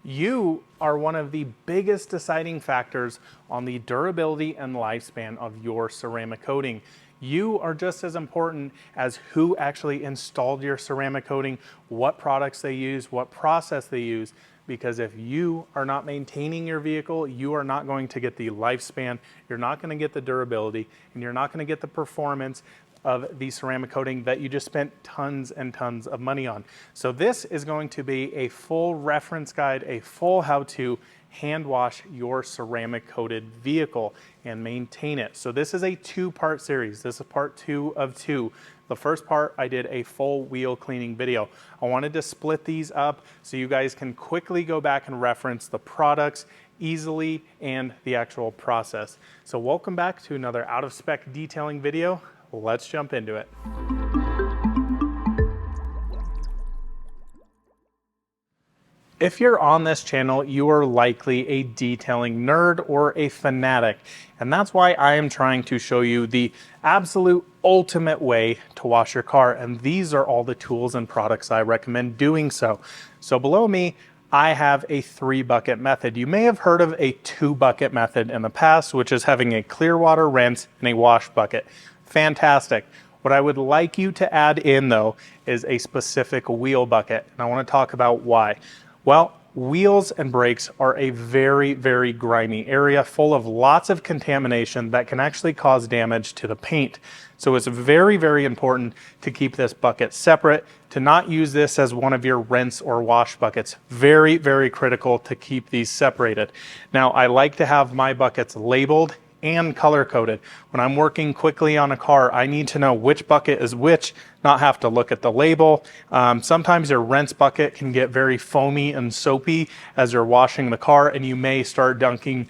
You are one of the biggest deciding factors on the durability and lifespan of your ceramic coating. You are just as important as who actually installed your ceramic coating, what products they use, what process they use, because if you are not maintaining your vehicle, you are not going to get the lifespan, you're not going to get the durability, and you're not going to get the performance of the ceramic coating that you just spent tons and tons of money on. So this is going to be a full reference guide, a full how-to hand wash your ceramic coated vehicle and maintain it. So this is a two-part series. This is part 2 of 2. The first part, I did a full wheel cleaning video. I wanted to split these up so you guys can quickly go back and reference the products easily and the actual process. So welcome back to another out of spec detailing video. Let's jump into it. If you're on this channel, you are likely a detailing nerd or a fanatic, and that's why I am trying to show you the absolute ultimate way to wash your car, and these are all the tools and products I recommend doing so. So below me, I have a 3-bucket method. You may have heard of a 2-bucket method in the past, which is having a clear water rinse and a wash bucket. Fantastic. What I would like you to add in though is a specific wheel bucket, and I want to talk about why. Well, wheels and brakes are a very, very grimy area full of lots of contamination that can actually cause damage to the paint. So it's very, very important to keep this bucket separate, to not use this as one of your rinse or wash buckets. Very, very critical to keep these separated. Now, I like to have my buckets labeled and color coded. When I'm working quickly on a car, I need to know which bucket is which, not have to look at the label. Sometimes your rinse bucket can get very foamy and soapy as you're washing the car, and you may start dunking,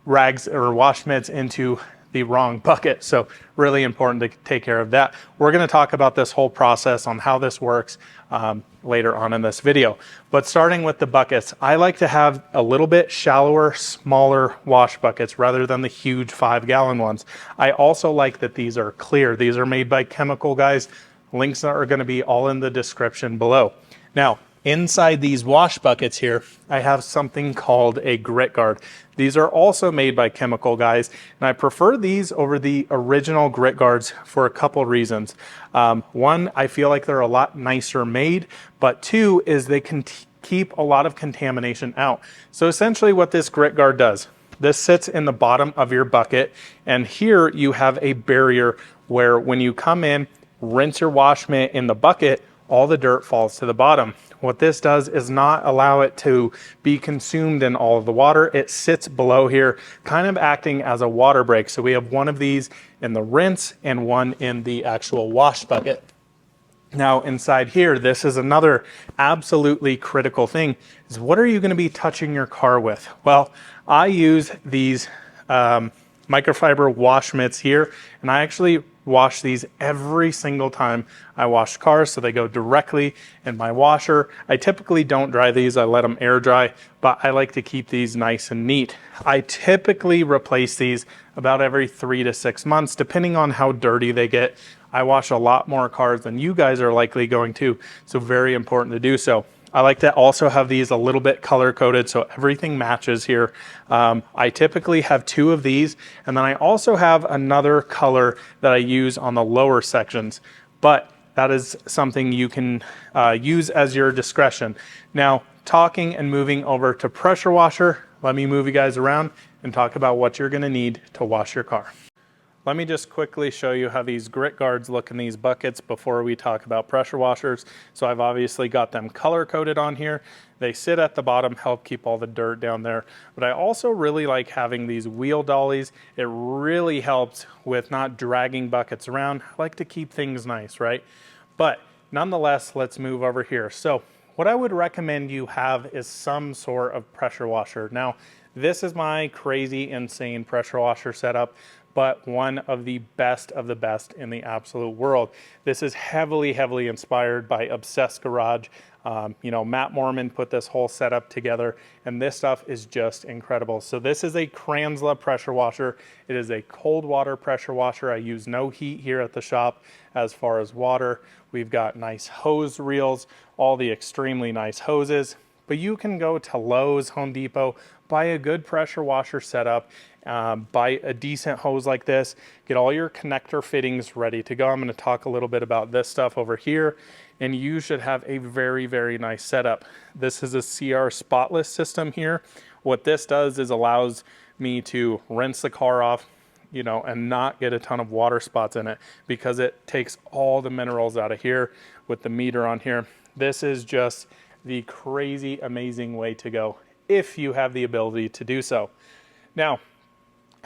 rags or wash mitts into the wrong bucket. So really important to take care of that. We're going to talk about this whole process on how this works later on in this video. But starting with the buckets, I like to have a little bit shallower, smaller wash buckets rather than the huge 5-gallon ones. I also like that these are clear. These are made by Chemical, guys. Links are going to be all in the description below. Now, inside these wash buckets here, I have something called a grit guard. These are also made by Chemical, guys, and I prefer these over the original grit guards for a couple reasons. One, I feel like they're a lot nicer made, but 2 is they can keep a lot of contamination out. So essentially what this grit guard does, this sits in the bottom of your bucket, and here you have a barrier where when you come in, rinse your wash mitt in the bucket, all the dirt falls to the bottom. What this does is not allow it to be consumed in all of the water. It sits below here, kind of acting as a water break. So we have one of these in the rinse and one in the actual wash bucket. Now inside here, this is another absolutely critical thing, is what are you going to be touching your car with? Well, I use these microfiber wash mitts here, and I actually wash these every single time I wash cars, so they go directly in my washer. I typically don't dry these, I let them air dry, but I like to keep these nice and neat. I typically replace these about every 3 to 6 months, depending on how dirty they get. I wash a lot more cars than you guys are likely going to, so very important to do so. I like to also have these a little bit color coded so everything matches here. I typically have 2 of these, and then I also have another color that I use on the lower sections, but that is something you can use as your discretion. Now, talking and moving over to pressure washer, let me move you guys around and talk about what you're gonna need to wash your car. Let me just quickly show you how these grit guards look in these buckets before we talk about pressure washers. So I've obviously got them color coded on here. They sit at the bottom, help keep all the dirt down there. But I also really like having these wheel dollies. It really helps with not dragging buckets around. I like to keep things nice, right? But nonetheless, let's move over here. So what I would recommend you have is some sort of pressure washer. Now, this is my crazy, insane pressure washer setup, but one of the best in the absolute world. This is heavily, heavily inspired by Obsessed Garage. Matt Mormon put this whole setup together, and this stuff is just incredible. So this is a Kranzla pressure washer. It is a cold water pressure washer. I use no heat here at the shop as far as water. We've got nice hose reels, all the extremely nice hoses. but you can go to Lowe's, Home Depot, buy a good pressure washer setup, buy a decent hose like this, get all your connector fittings ready to go. I'm going to talk a little bit about this stuff over here, and you should have a very, very nice setup. This is a CR spotless system here. What this does is allows me to rinse the car off, you know, and not get a ton of water spots in it, because it takes all the minerals out of here with the meter on here. This is just the crazy amazing way to go if you have the ability to do so. Now,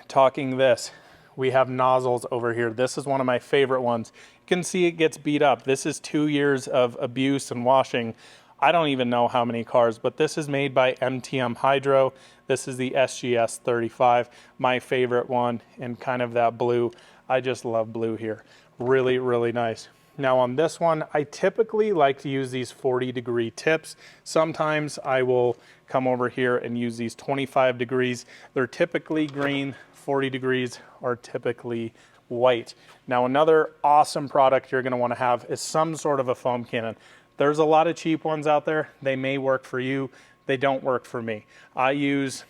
talking this, we have nozzles over here. This is one of my favorite ones. You can see it gets beat up. This is 2 years of abuse and washing. I don't even know how many cars, but this is made by MTM Hydro. This is the SGS 35, my favorite one, and kind of that blue. I just love blue here. Really, really nice. Now on this one, I typically like to use these 40-degree tips. Sometimes I will come over here and use these 25 degrees. They're typically green, 40 degrees are typically white. Now another awesome product you're gonna wanna have is some sort of a foam cannon. There's a lot of cheap ones out there. They may work for you. They don't work for me. I use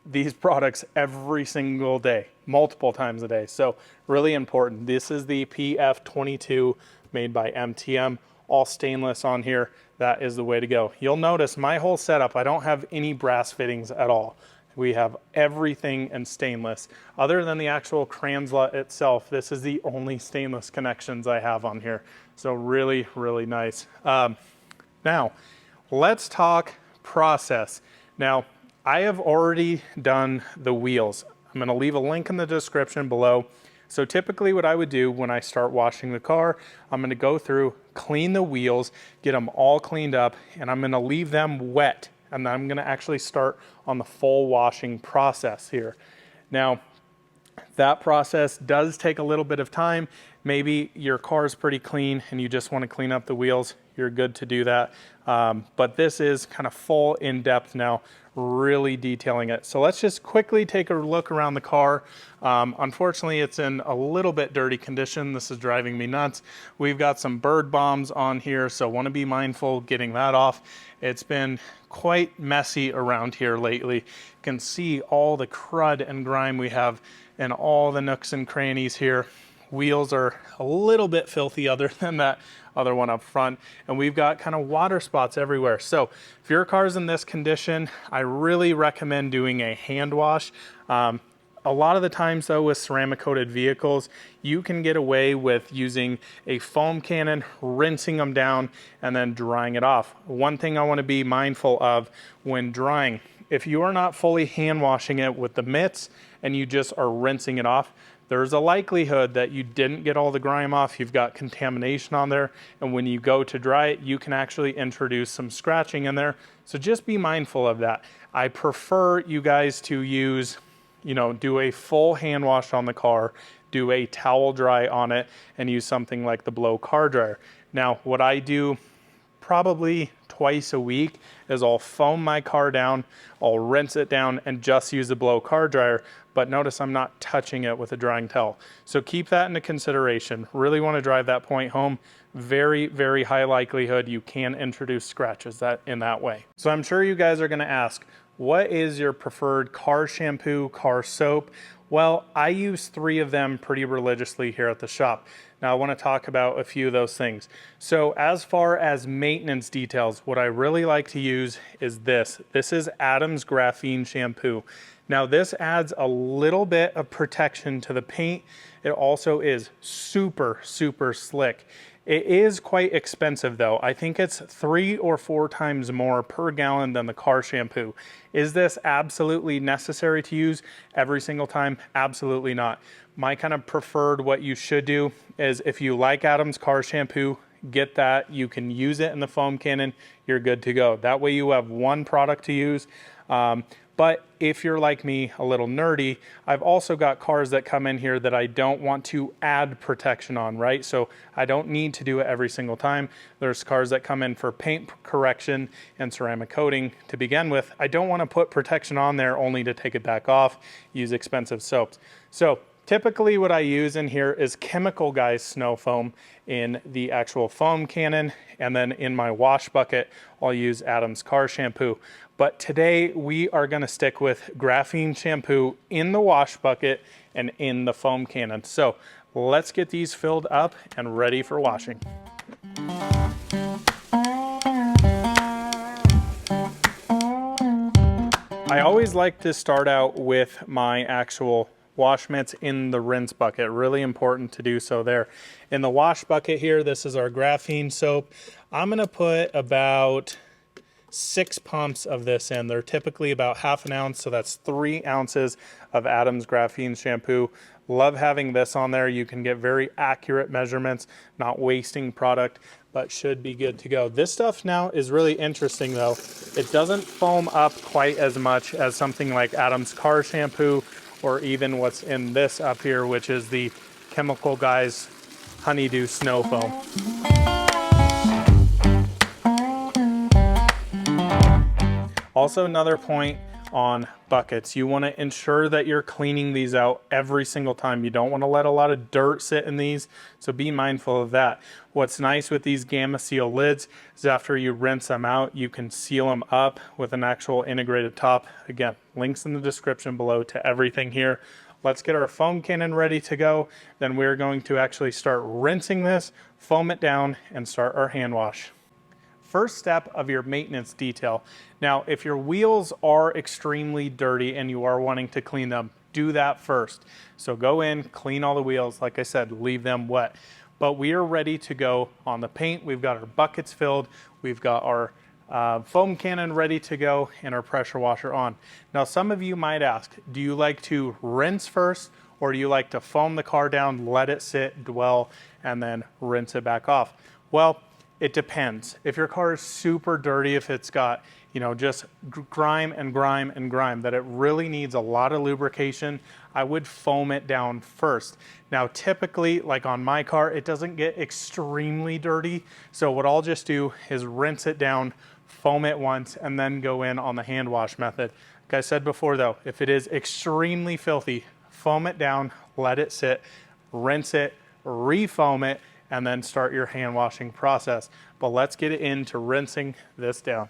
these products every single day, multiple times a day. So really important. This is the PF22 made by MTM, all stainless on here. That is the way to go. You'll notice my whole setup, I don't have any brass fittings at all. We have everything in stainless. Other than the actual Kranzla itself, this is the only stainless connections I have on here. So really, really nice. Now, let's talk process. Now, I have already done the wheels. I'm gonna leave a link in the description below. So typically what I would do when I start washing the car, I'm gonna go through, clean the wheels, get them all cleaned up, and I'm gonna leave them wet. And then I'm gonna actually start on the full washing process here. Now, that process does take a little bit of time. Maybe your car is pretty clean and you just want to clean up the wheels, you're good to do that. But this is kind of full in depth now, really detailing it. So let's just quickly take a look around the car. Unfortunately, it's in a little bit dirty condition. This is driving me nuts. We've got some bird bombs on here, so want to be mindful getting that off. It's been quite messy around here lately. You can see all the crud and grime we have in all the nooks and crannies here. Wheels are a little bit filthy other than that other one up front, and we've got kind of water spots everywhere. So if your car's in this condition, I really recommend doing a hand wash. A lot of the times though, with ceramic coated vehicles, you can get away with using a foam cannon, rinsing them down, and then drying it off. One thing I want to be mindful of when drying, if you are not fully hand washing it with the mitts and you just are rinsing it off, there's a likelihood that you didn't get all the grime off, you've got contamination on there, and when you go to dry it, you can actually introduce some scratching in there. So just be mindful of that. I prefer you guys to use, you know, do a full hand wash on the car, do a towel dry on it, and use something like the blow car dryer. Now, what I do probably twice a week is I'll foam my car down, I'll rinse it down, and just use the blow car dryer. But notice I'm not touching it with a drying towel. So keep that into consideration. Really want to drive that point home. Very, very high likelihood you can introduce scratches in that way. So I'm sure you guys are going to ask, what is your preferred car shampoo, car soap? Well, I use 3 of them pretty religiously here at the shop. Now I want to talk about a few of those things. So as far as maintenance details, what I really like to use is this. This is Adam's Graphene Shampoo. Now this adds a little bit of protection to the paint. It also is super, super slick. It is quite expensive though. I think it's 3 or 4 times more per gallon than the car shampoo. Is this absolutely necessary to use every single time? Absolutely not. My kind of preferred, what you should do is, if you like Adam's car shampoo, get that. You can use it in the foam cannon. You're good to go. That way you have one product to use. But if you're like me, a little nerdy, I've also got cars that come in here that I don't want to add protection on, right? So I don't need to do it every single time. There's cars that come in for paint correction and ceramic coating to begin with. I don't want to put protection on there only to take it back off, use expensive soaps. So typically what I use in here is Chemical Guys snow foam in the actual foam cannon, and then in my wash bucket I'll use Adam's car shampoo. But today we are going to stick with graphene shampoo in the wash bucket and in the foam cannon. So let's get these filled up and ready for washing. I always like to start out with my actual wash mitts in the rinse bucket. Really important to do so there. In the wash bucket here, this is our graphene soap. I'm gonna put about 6 pumps of this in. They're typically about half an ounce, so that's 3 ounces of Adam's graphene shampoo. Love having this on there. You can get very accurate measurements, not wasting product, but should be good to go. This stuff now is really interesting though. It doesn't foam up quite as much as something like Adam's car shampoo, or even what's in this up here, which is the Chemical Guys Honeydew Snow Foam. Also, another point on buckets, you want to ensure that you're cleaning these out every single time. You don't want to let a lot of dirt sit in these, so be mindful of that. What's nice with these Gamma Seal lids is after you rinse them out, you can seal them up with an actual integrated top. Again, links in the description below to everything here. Let's get our foam cannon ready to go. Then we're going to actually start rinsing this, foam it down, and start our hand wash. First step of your maintenance detail. Now, if your wheels are extremely dirty and you are wanting to clean them, do that first. So go in, clean all the wheels. Like I said, leave them wet. But we are ready to go on the paint. We've got our buckets filled. We've got our foam cannon ready to go and our pressure washer on. Now, some of you might ask, do you like to rinse first, or do you like to foam the car down, let it sit, dwell, and then rinse it back off? Well, it depends. If your car is super dirty, if it's got, you know, just grime and grime and grime, that it really needs a lot of lubrication, I would foam it down first. Now, typically, like on my car, it doesn't get extremely dirty. So what I'll just do is rinse it down, foam it once, and then go in on the hand wash method. Like I said before though, if it is extremely filthy, foam it down, let it sit, rinse it, re-foam it, and then start your hand washing process. But let's get it into rinsing this down.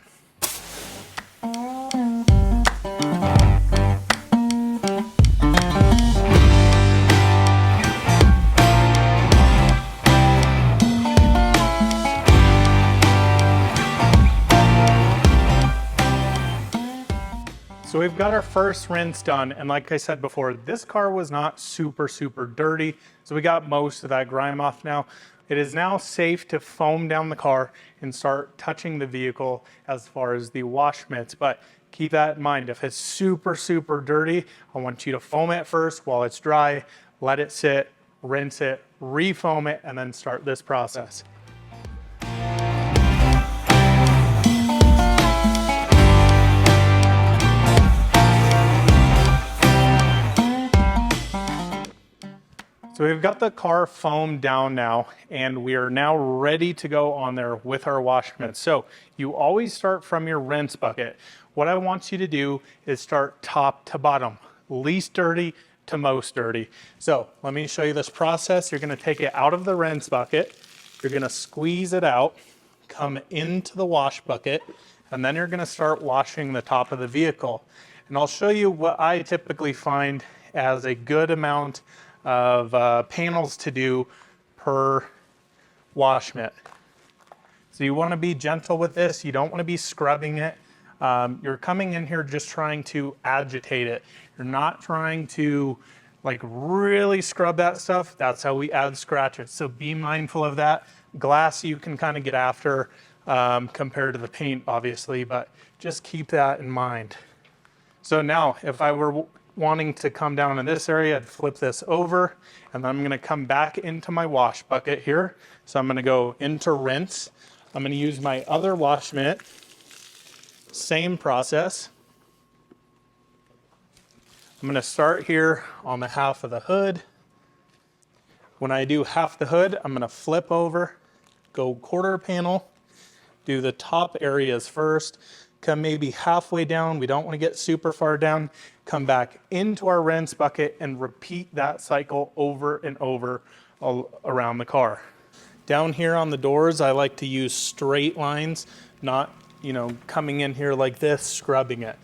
So we've got our first rinse done, and like I said before, this car was not super dirty, so we got most of that grime off now. It is now safe to foam down the car and start touching the vehicle as far as the wash mitts, but keep that in mind. If it's super dirty, I want you to foam it first while it's dry, let it sit, rinse it, re-foam it, and then start this process. So we've got the car foamed down now, and we are now ready to go on there with our wash mitts. So you always start from your rinse bucket. What I want you to do is start top to bottom, least dirty to most dirty. So let me show you this process. You're gonna take it out of the rinse bucket, you're gonna squeeze it out, come into the wash bucket, and then you're gonna start washing the top of the vehicle. And I'll show you what I typically find as a good amount of panels to do per wash mitt. So you want to be gentle with this. You don't want to be scrubbing it. You're coming in here just trying to agitate it. You're not trying to like really scrub that stuff. That's how we add scratches. So be mindful of that. Glass you can kind of get after compared to the paint, obviously, but just keep that in mind. So now if I were wanting to come down in this area, I'd flip this over, and then I'm gonna come back into my wash bucket here. So I'm gonna go into rinse. I'm gonna use my other wash mitt, same process. I'm gonna start here on the half of the hood. When I do half the hood, I'm gonna flip over, go quarter panel, do the top areas first, come maybe halfway down. We don't want to get super far down. Come back into our rinse bucket and repeat that cycle over and over all around the car. Down here on the doors, I like to use straight lines, not, coming in here like this, scrubbing it.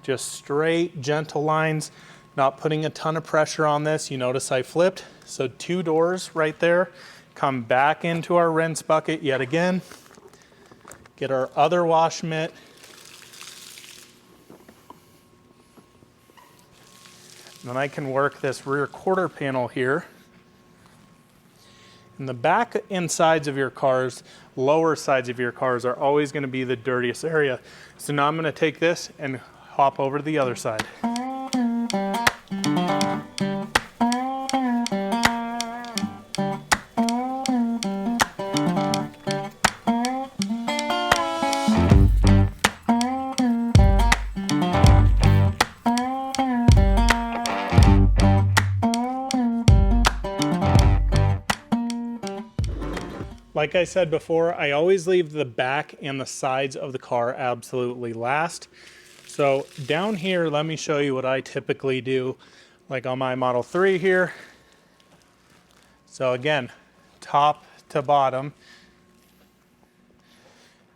Just straight, gentle lines, not putting a ton of pressure on this. You notice I flipped, so 2 doors right there. Come back into our rinse bucket yet again. Get our other wash mitt. And then I can work this rear quarter panel here. And the back and sides of your cars, lower sides of your cars, are always going to be the dirtiest area. So now I'm going to take this and hop over to the other side. Like I said before, I always leave the back and the sides of the car absolutely last. So down here, let me show you what I typically do, like on my Model 3 here. So again, top to bottom.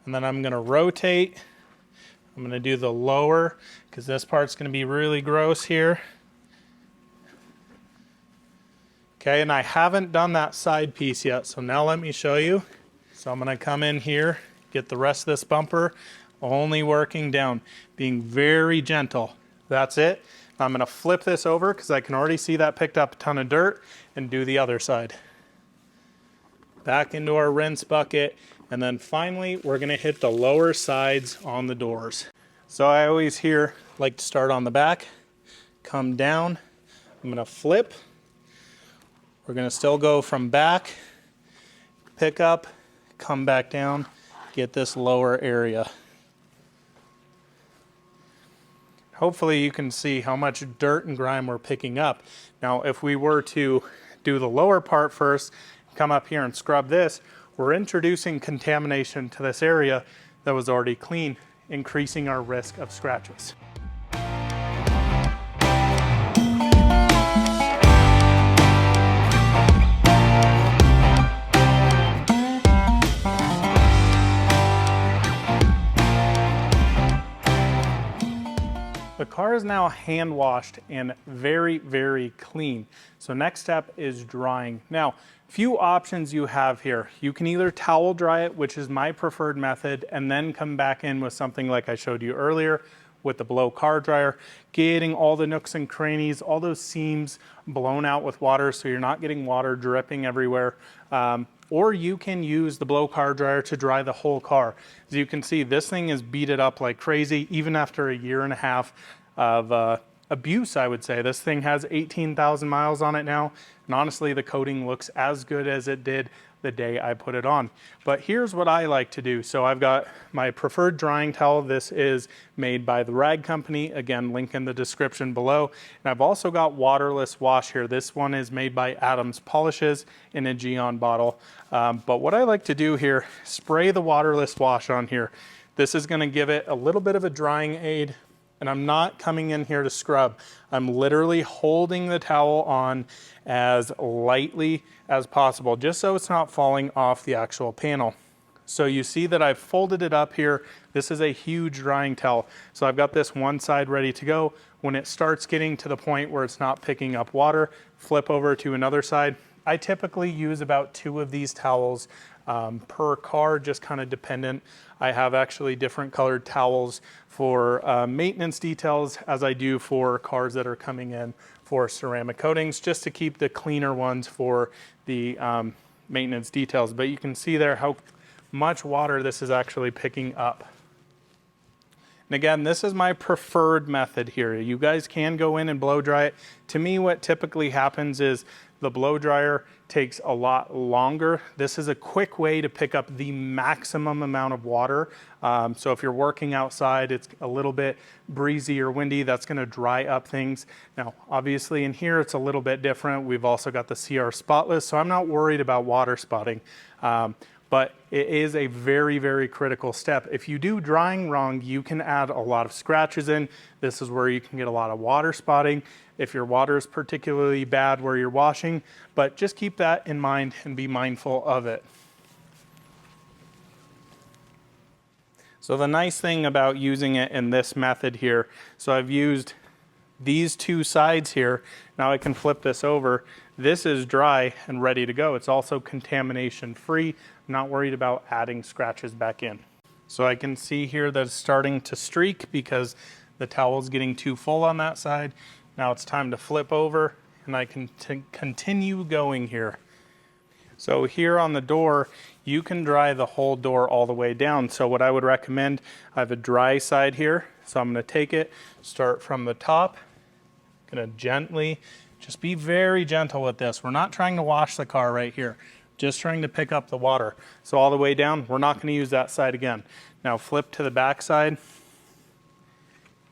And then I'm gonna rotate. I'm gonna do the lower, because this part's gonna be really gross here. Okay, and I haven't done that side piece yet, so now let me show you. So I'm gonna come in here, get the rest of this bumper, only working down, being very gentle. That's it. I'm gonna flip this over because I can already see that picked up a ton of dirt, and do the other side. Back into our rinse bucket, and then finally we're gonna hit the lower sides on the doors. So I always like to start on the back, come down, I'm gonna flip. We're gonna still go from back, pick up, come back down, get this lower area. Hopefully you can see how much dirt and grime we're picking up. Now, if we were to do the lower part first, come up here and scrub this, we're introducing contamination to this area that was already clean, increasing our risk of scratches. The car is now hand washed and very, very clean. So next step is drying. Now, few options you have here. You can either towel dry it, which is my preferred method, and then come back in with something like I showed you earlier with the blow car dryer, getting all the nooks and crannies, all those seams blown out with water so you're not getting water dripping everywhere. Or you can use the blow car dryer to dry the whole car. As you can see, this thing is beaded up like crazy, even after a year and a half of abuse, I would say. This thing has 18,000 miles on it now, and honestly, the coating looks as good as it did the day I put it on. But here's what I like to do. So I've got my preferred drying towel. This is made by the Rag Company. Again, link in the description below. And I've also got Waterless wash here. This one is made by Adams Polishes in a Geon bottle. But what I like to do here, spray the Waterless wash on here. This is gonna give it a little bit of a drying aid, and I'm not coming in here to scrub. I'm literally holding the towel on as lightly as possible, just so it's not falling off the actual panel. So you see that I've folded it up here. This is a huge drying towel. So I've got this one side ready to go. When it starts getting to the point where it's not picking up water, flip over to another side. I typically use about 2 of these towels per car, just kind of dependent. I have actually different colored towels for maintenance details as I do for cars that are coming in for ceramic coatings, just to keep the cleaner ones for the maintenance details. But you can see there how much water this is actually picking up. And again, this is my preferred method here. You guys can go in and blow dry it. To me, what typically happens is the blow dryer takes a lot longer. This is a quick way to pick up the maximum amount of water. So if you're working outside, it's a little bit breezy or windy, that's gonna dry up things. Now, obviously in here, it's a little bit different. We've also got the CR Spotless, so I'm not worried about water spotting. but it is a very, very critical step. If you do drying wrong, you can add a lot of scratches in. This is where you can get a lot of water spotting if your water is particularly bad where you're washing, but just keep that in mind and be mindful of it. So the nice thing about using it in this method here, so I've used these two sides here. Now I can flip this over. This is dry and ready to go. It's also contamination free. I'm not worried about adding scratches back in. So I can see here that it's starting to streak because the towel's getting too full on that side. Now it's time to flip over and I can continue going here. So here on the door, you can dry the whole door all the way down. So what I would recommend, I have a dry side here. So I'm going to take it, start from the top, going to gently, just be very gentle with this. We're not trying to wash the car right here, just trying to pick up the water. So all the way down, we're not going to use that side again. Now flip to the back side,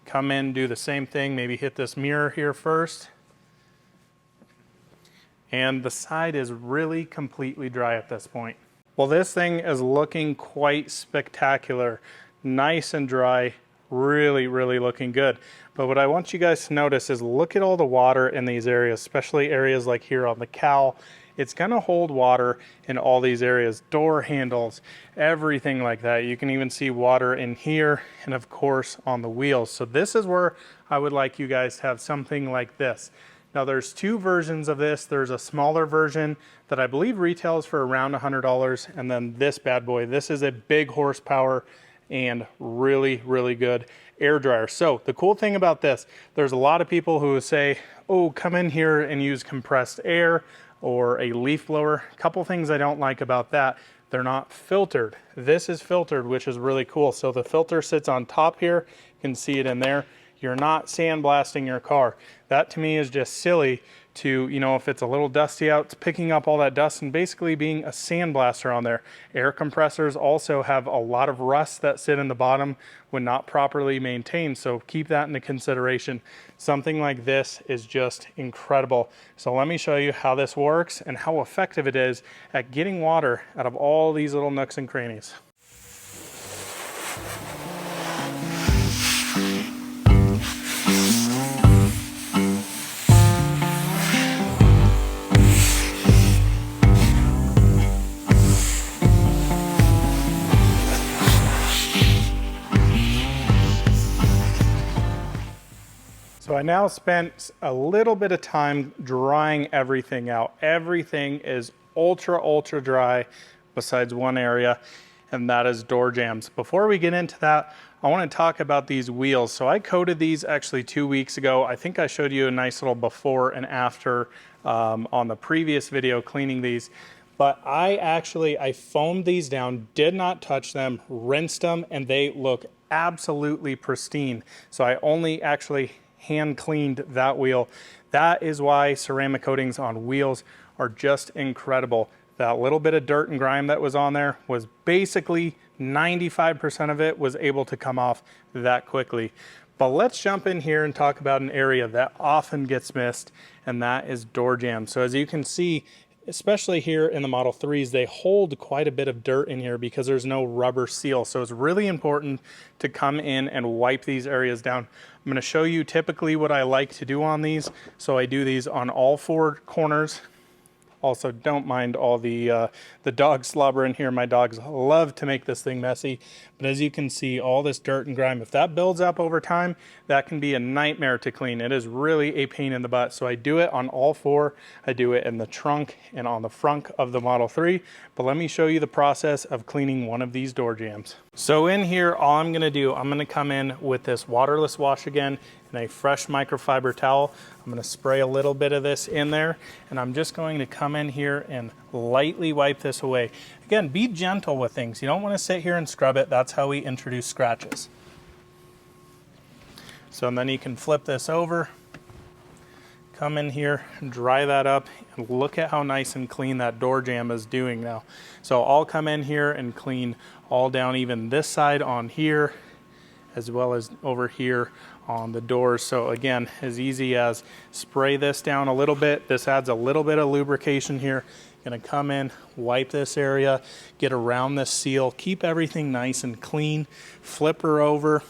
come in, do the same thing, maybe hit this mirror here first. And the side is really completely dry at this point. Well, this thing is looking quite spectacular, nice and dry, really, really looking good. But what I want you guys to notice is look at all the water in these areas, especially areas like here on the cowl. It's gonna hold water in all these areas, door handles, everything like that. You can even see water in here and of course on the wheels. So this is where I would like you guys to have something like this. Now there's two versions of this. There's a smaller version that I believe retails for around $100, and then this bad boy. This is a big horsepower and really, really good air dryer. So the cool thing about this, there's a lot of people who say, oh, come in here and use compressed air or a leaf blower. A couple things I don't like about that, they're not filtered. This is filtered, which is really cool. So the filter sits on top here. You can see it in there. You're not sandblasting your car. That to me is just silly to, you know, if it's a little dusty out, it's picking up all that dust and basically being a sandblaster on there. Air compressors also have a lot of rust that sit in the bottom when not properly maintained, so keep that into consideration. Something like this is just incredible. So let me show you how this works and how effective it is at getting water out of all these little nooks and crannies. So I now spent a little bit of time drying everything out. Everything is ultra dry besides one area, and that is door jambs. Before we get into that, I want to talk about these wheels. So I coated these actually 2 weeks ago. I think I showed you a nice little before and after on the previous video cleaning these. But I foamed these down, did not touch them, rinsed them, and they look absolutely pristine. So I only actually hand cleaned that wheel. That is why ceramic coatings on wheels are just incredible. That little bit of dirt and grime that was on there was basically 95% of it was able to come off that quickly. But let's jump in here and talk about an area that often gets missed, and that is door jambs. So as you can see, especially here in the Model 3s, they hold quite a bit of dirt in here because there's no rubber seal. So it's really important to come in and wipe these areas down. I'm going to show you typically what I like to do on these. So I do these on all 4 corners. Also, don't mind all the dog slobber in here. My dogs love to make this thing messy. But as you can see, all this dirt and grime, if that builds up over time, that can be a nightmare to clean. It is really a pain in the butt. So I do it on all 4. I do it in the trunk and on the front of the Model 3. But let me show you the process of cleaning one of these door jambs. So in here, all I'm gonna do, I'm gonna come in with this waterless wash again and a fresh microfiber towel. I'm gonna spray a little bit of this in there, and I'm just going to come in here and lightly wipe this away. Again, be gentle with things. You don't wanna sit here and scrub it. That's how we introduce scratches. So then you can flip this over, come in here and dry that up, and look at how nice and clean that door jamb is doing now. So I'll come in here and clean all down, even this side on here, as well as over here on the doors. So again, as easy as spray this down a little bit. This adds a little bit of lubrication here. Gonna come in, wipe this area, get around this seal, keep everything nice and clean, flip her over,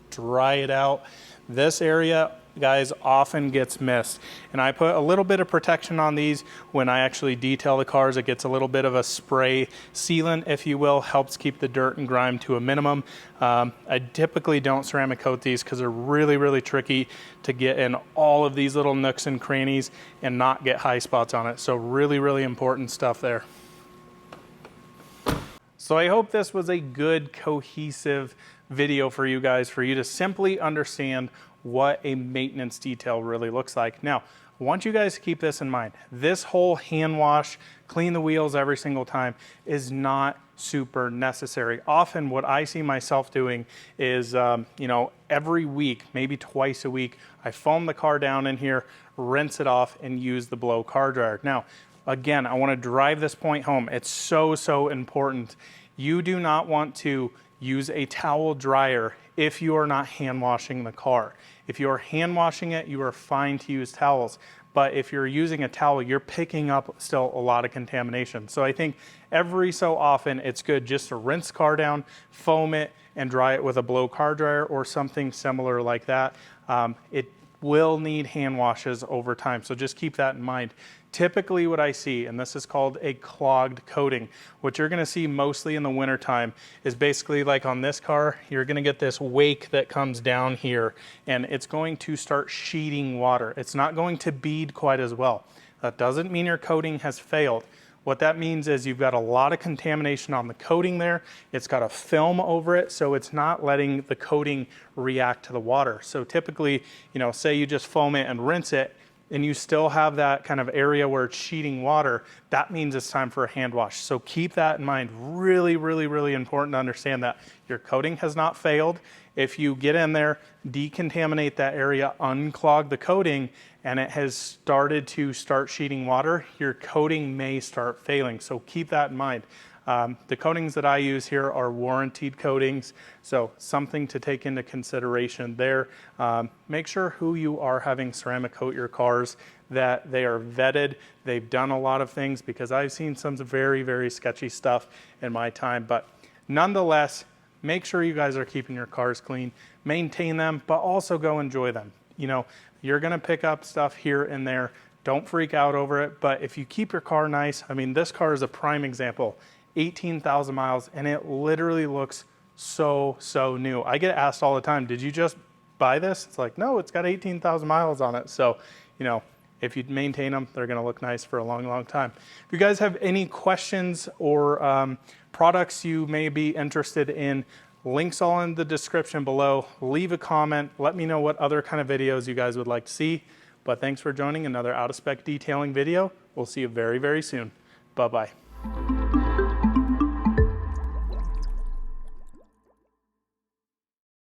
dry it out. This area, guys, often gets missed, and I put a little bit of protection on these when I actually detail the cars. It gets a little bit of a spray sealant, if you will, helps keep the dirt and grime to a minimum. I typically don't ceramic coat these because they're really tricky to get in all of these little nooks and crannies and not get high spots on it. So really important stuff there. So I hope this was a good cohesive video for you guys, for you to simply understand what a maintenance detail really looks like. Now, I want you guys to keep this in mind. This whole hand wash, clean the wheels every single time is not super necessary. Often what I see myself doing is, you know, every week, maybe twice a week, I foam the car down in here, rinse it off, and use the blow car dryer. Now, again, I want to drive this point home. It's so important. You do not want to use a towel dryer if you are not hand washing the car. If you are hand washing it, you are fine to use towels. But if you're using a towel, you're picking up still a lot of contamination. So I think every so often it's good just to rinse car down, foam it, and dry it with a blow car dryer or something similar like that. It will need hand washes over time, so just keep that in mind. Typically what I see, and this is called a clogged coating, what you're gonna see mostly in the wintertime is basically like on this car, you're gonna get this wake that comes down here and it's going to start sheeting water. It's not going to bead quite as well. That doesn't mean your coating has failed. What that means is you've got a lot of contamination on the coating there. It's got a film over it, so it's not letting the coating react to the water. So typically, you know, say you just foam it and rinse it, and you still have that kind of area where it's sheeting water, that means it's time for a hand wash. So keep that in mind. Really important to understand that your coating has not failed. If you get in there, decontaminate that area, unclog the coating, and it has started to sheeting water, your coating may start failing. So keep that in mind. The coatings that I use here are warranted coatings, so something to take into consideration there. Make sure who you are having ceramic coat your cars, that they are vetted, they've done a lot of things, because I've seen some very sketchy stuff in my time. But nonetheless, make sure you guys are keeping your cars clean, maintain them, but also go enjoy them. You know, you're gonna pick up stuff here and there. Don't freak out over it, but if you keep your car nice, I mean, this car is a prime example. 18,000 miles, and it literally looks so new. I get asked all the time, did you just buy this? It's like, no, it's got 18,000 miles on it. So, you know, if you maintain them, they're gonna look nice for a long time. If you guys have any questions or products you may be interested in, links all in the description below. Leave a comment, let me know what other kind of videos you guys would like to see. But thanks for joining another out of spec detailing video. We'll see you very soon. Bye-bye.